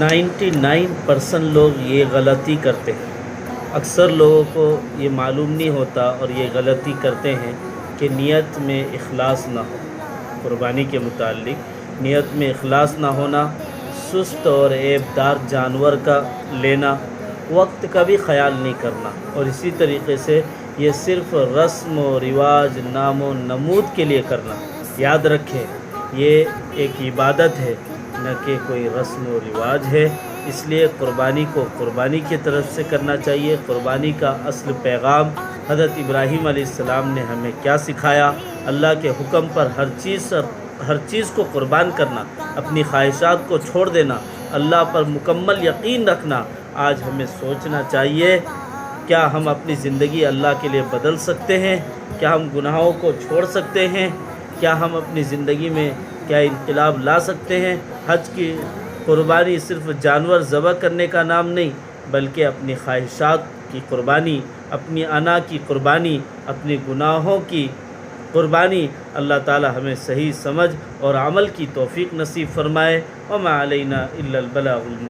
99% لوگ یہ غلطی کرتے ہیں۔ اکثر لوگوں کو یہ معلوم نہیں ہوتا اور یہ غلطی کرتے ہیں کہ نیت میں اخلاص نہ ہو۔ قربانی کے متعلق نیت میں اخلاص نہ ہونا، سست اور عیب دار جانور کا لینا، وقت کا بھی خیال نہیں کرنا، اور اسی طریقے سے یہ صرف رسم و رواج، نام و نمود کے لیے کرنا۔ یاد رکھیں، یہ ایک عبادت ہے، نہ کہ کوئی رسم و رواج ہے۔ اس لیے قربانی کو قربانی کی طرف سے کرنا چاہیے۔ قربانی کا اصل پیغام حضرت ابراہیم علیہ السلام نے ہمیں کیا سکھایا؟ اللہ کے حکم پر ہر چیز کو قربان کرنا، اپنی خواہشات کو چھوڑ دینا، اللہ پر مکمل یقین رکھنا۔ آج ہمیں سوچنا چاہیے، کیا ہم اپنی زندگی اللہ کے لیے بدل سکتے ہیں؟ کیا ہم گناہوں کو چھوڑ سکتے ہیں؟ کیا ہم اپنی زندگی میں کیا انقلاب لا سکتے ہیں؟ حج کی قربانی صرف جانور ذبح کرنے کا نام نہیں، بلکہ اپنی خواہشات کی قربانی، اپنی انا کی قربانی، اپنی گناہوں کی قربانی۔ اللہ تعالی ہمیں صحیح سمجھ اور عمل کی توفیق نصیب فرمائے۔ وما علینا الا البلاغ